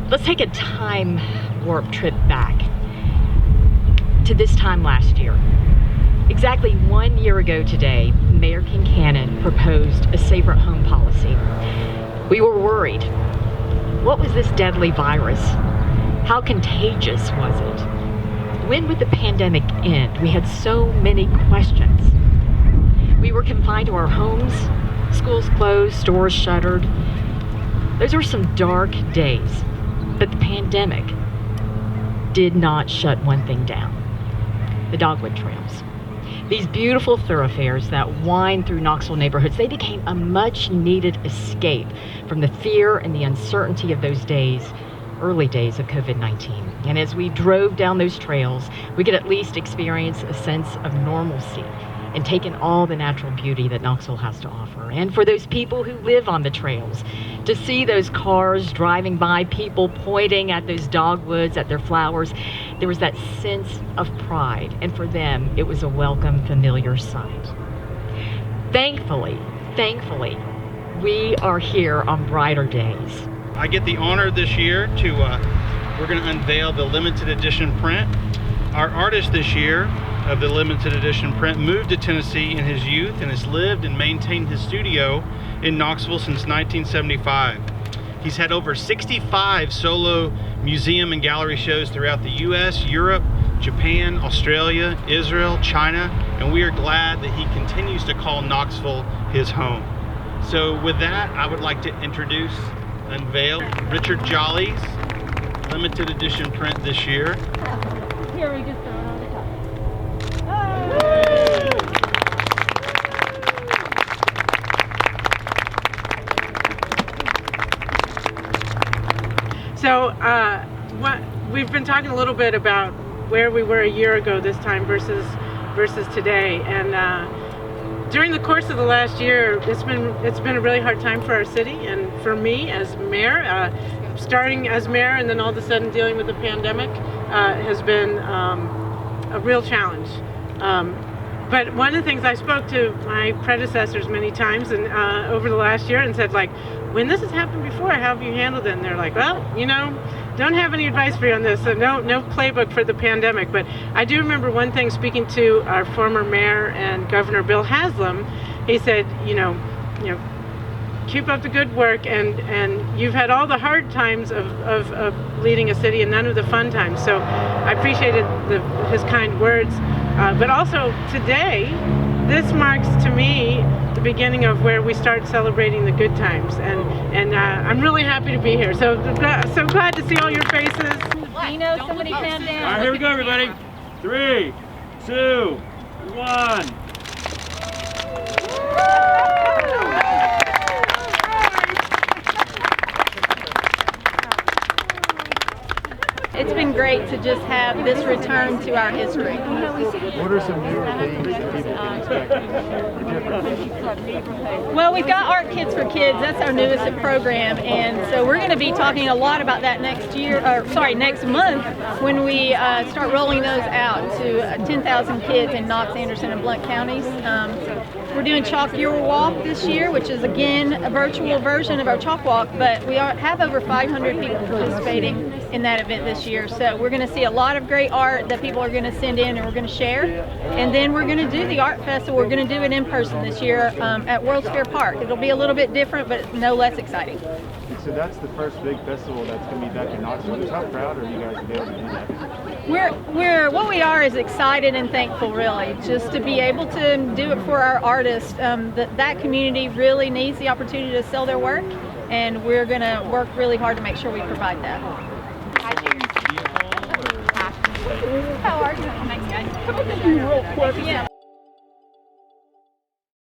Let's take a time warp trip back to this time last year. Exactly 1 year ago today, Mayor Kincannon proposed a safer at home policy. We were worried. What was this deadly virus? How contagious was it? When would the pandemic end? We had so many questions. We were confined to our homes, schools closed, stores shuttered. Those were some dark days, but the pandemic did not shut one thing down: the Dogwood Trails. These beautiful thoroughfares that wind through Knoxville neighborhoods, they became a much needed escape from the fear and the uncertainty of those days, early days of COVID-19. And as we drove down those trails, we could at least experience a sense of normalcy and take in all the natural beauty that Knoxville has to offer. And for those people who live on the trails, to see those cars driving by, people pointing at those dogwoods, at their flowers, there was that sense of pride. And for them, it was a welcome, familiar sight. Thankfully, we are here on brighter days. I get the honor this year to, we're going to unveil the limited edition print. Our artist this year of the limited edition print moved to Tennessee in his youth and has lived and maintained his studio in Knoxville since 1975. He's had over 65 solo museum and gallery shows throughout the US, Europe, Japan, Australia, Israel, China, and we are glad that he continues to call Knoxville his home. So with that, I would like to unveil Richard Jolly's limited edition print this year. Here we just throw it on the top. So we've been talking a little bit about where we were a year ago this time versus today, and during the course of the last year, it's been a really hard time for our city and for me as mayor. Starting as mayor and then all of a sudden dealing with the pandemic has been a real challenge. But one of the things, I spoke to my predecessors many times and over the last year and said, like, when this has happened before, how have you handled it? And they're like, well, don't have any advice for you on this. So no playbook for the pandemic. But I do remember one thing, speaking to our former mayor and Governor Bill Haslam. He said, keep up the good work, and you've had all the hard times of leading a city and none of the fun times. So I appreciated his kind words. But also today, this marks to me the beginning of where we start celebrating the good times, and I'm really happy to be here. So glad to see all your faces. Somebody pan down. All right, here we go, everybody. 3, 2, 1. It's been great to just have this return to our history. What are some newer things that people can expect different? Well, we've got Art Kits for Kids. That's our newest program, and so we're going to be talking a lot about that next month when we start rolling those out to 10,000 kids in Knox, Anderson, and Blount counties. We're doing Chalk Your Walk this year, which is again a virtual version of our Chalk Walk, but we have over 500 people participating in that event this year. So we're going to see a lot of great art that people are going to send in and we're going to share. And then we're going to do the art festival. We're going to do it in person this year at World's Fair Park. It'll be a little bit different, but no less exciting. So that's the first big festival that's going to be back in Knoxville. How proud are you guys to be able to do that? What we are is excited and thankful, really, just to be able to do it for our artists. That community really needs the opportunity to sell their work, and we're going to work really hard to make sure we provide that. How are you? Thanks, guys. Come on, real quick. Yeah.